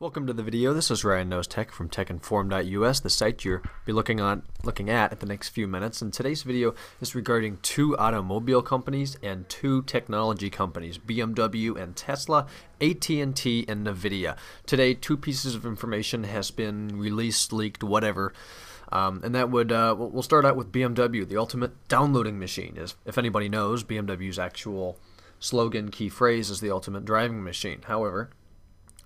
Welcome to the video. This is Ryan Knows Tech from techinform.us, the site you'll be looking at the next few minutes. And today's video is regarding two automobile companies and two technology companies, BMW and Tesla, AT&T and NVidia. Today, two pieces of information has been released, leaked, whatever. And that would, we'll start out with BMW, the ultimate downloading machine. If anybody knows, BMW's actual slogan, key phrase is the ultimate driving machine. However,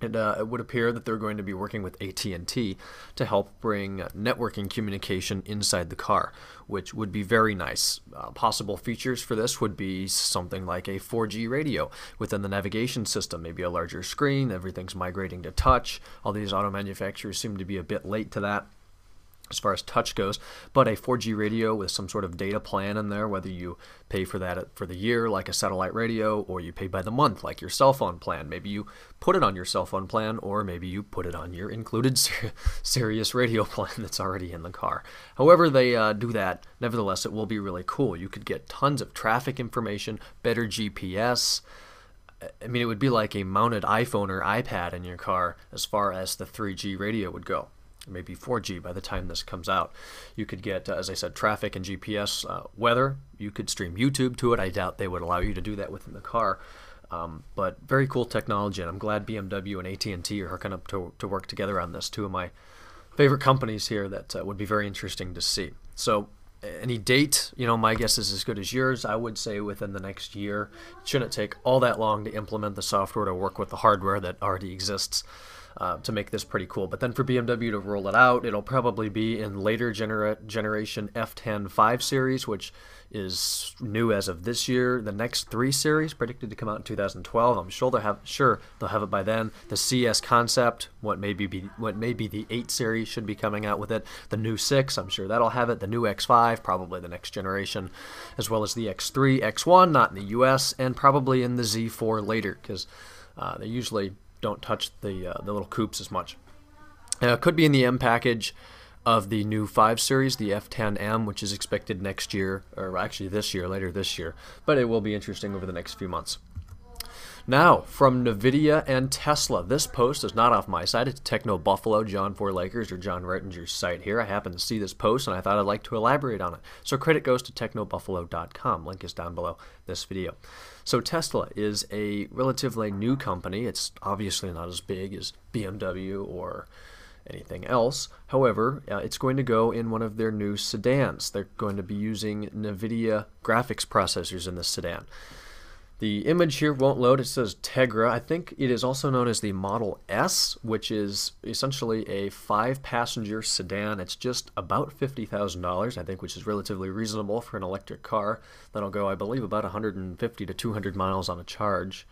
it would appear that they're going to be working with AT&T to help bring networking communication inside the car, which would be very nice. Possible features for this would be something like a 4G radio within the navigation system, maybe a larger screen, everything's migrating to touch. All these auto manufacturers seem to be a bit late to that as far as touch goes, but a 4G radio with some sort of data plan in there, whether you pay for that for the year like a satellite radio, or you pay by the month like your cell phone plan. Maybe you put it on your cell phone plan, or maybe you put it on your included Sirius radio plan that's already in the car. However they do that, nevertheless it will be really cool. You could get tons of traffic information, better GPS. I mean, it would be like a mounted iPhone or iPad in your car as far as the 3G radio would go. Maybe 4G by the time this comes out. You could get, as I said, traffic and GPS, weather. You could stream YouTube to it. I doubt they would allow you to do that within the car. But very cool technology, and I'm glad BMW and AT&T are hooking up to work together on this. Two of my favorite companies here that would be very interesting to see. So any date, my guess is as good as yours. I would say within the next year. It shouldn't take all that long to implement the software to work with the hardware that already exists. To make this pretty cool. But then for BMW to roll it out, it'll probably be in later generation F10 5 series, which is new as of this year. The next 3 series predicted to come out in 2012. I'm sure they'll have it by then. The CS concept, what may be the 8 series should be coming out with it. The new 6, I'm sure that'll have it. The new X5, probably the next generation, as well as the X3, X1, not in the US, and probably in the Z4 later, because they usually don't touch the little coupes as much. Could be in the M package of the new 5 series, the F10M, which is expected next year, or actually this year, later this year, but it will be interesting over the next few months. Now, from NVidia and Tesla. This post is not off my site. It's Techno Buffalo, John Forlakers, or John Rettinger's site here. I happened to see this post, and I thought I'd like to elaborate on it. So credit goes to technobuffalo.com. Link is down below this video. So Tesla is a relatively new company. It's obviously not as big as BMW or anything else. However, it's going to go in one of their new sedans. They're going to be using NVIDIA graphics processors in this sedan. The image here won't load. It says Tegra. I think it is also known as the Model S, which is essentially a 5-passenger sedan. It's just about $50,000, I think, which is relatively reasonable for an electric car. That'll go, I believe, about 150 to 200 miles on a charge.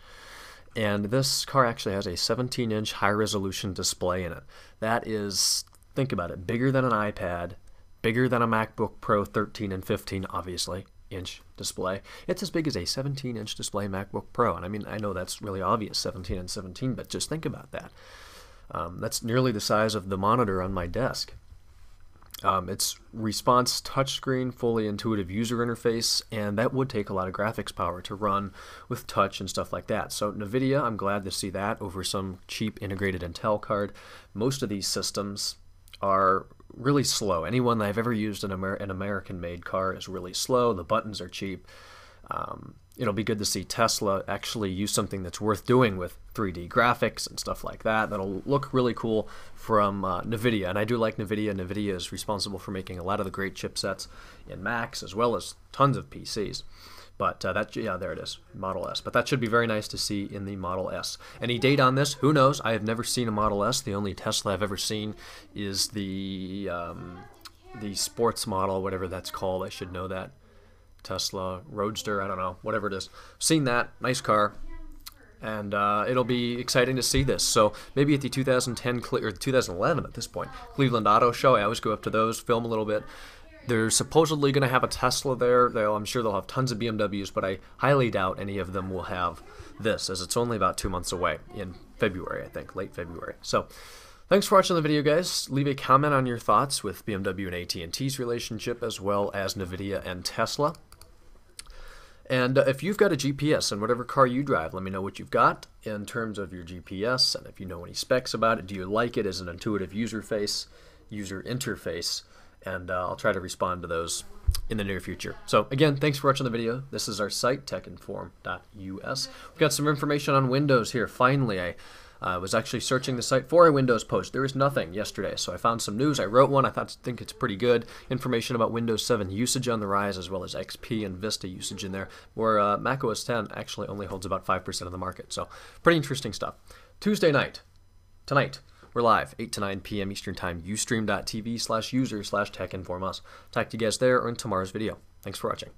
And this car actually has a 17-inch high-resolution display in it. That is, think about it, bigger than an iPad, bigger than a MacBook Pro 13 and 15, obviously. Inch display. It's as big as a 17-inch display MacBook Pro, and I mean, I know that's really obvious, 17 and 17, but just think about that. That's nearly the size of the monitor on my desk. It's response touchscreen, fully intuitive user interface, and that would take a lot of graphics power to run with touch and stuff like that. So NVIDIA, I'm glad to see that over some cheap integrated Intel card. Most of these systems are really slow. Anyone that I've ever used in an American-made car is really slow. The buttons are cheap. It'll be good to see Tesla actually use something that's worth doing with 3D graphics and stuff like that. That'll look really cool from NVIDIA. And I do like NVIDIA. NVIDIA is responsible for making a lot of the great chipsets in Macs as well as tons of PCs. But yeah, there it is, Model S. But that should be very nice to see in the Model S. Any date on this? Who knows? I have never seen a Model S. The only Tesla I've ever seen is the sports model, whatever that's called. I should know that. Tesla Roadster, I don't know, whatever it is. Seen that, nice car. And it'll be exciting to see this. So maybe at the 2010 or 2011 at this point, Cleveland Auto Show. I always go up to those, film a little bit. They're supposedly going to have a Tesla there. I'm sure they'll have tons of BMWs, but I highly doubt any of them will have this, as it's only about 2 months away in February, I think, late February. So thanks for watching the video, guys. Leave a comment on your thoughts with BMW and AT&T's relationship, as well as NVIDIA and Tesla. And if you've got a GPS in whatever car you drive, let me know what you've got in terms of your GPS, and if you know any specs about it. Do you like it as an intuitive user interface? And I'll try to respond to those in the near future. So again, thanks for watching the video. This is our site, techinform.us. We've got some information on Windows here. Finally, I was actually searching the site for a Windows post. There was nothing yesterday, so I found some news. I wrote one. I think it's pretty good. Information about Windows 7 usage on the rise, as well as XP and Vista usage in there, where Mac OS X actually only holds about 5% of the market. So pretty interesting stuff. Tuesday night, tonight, we're live, 8 to 9 p.m. Eastern Time, ustream.tv/user/techinformus. Talk to you guys there or in tomorrow's video. Thanks for watching.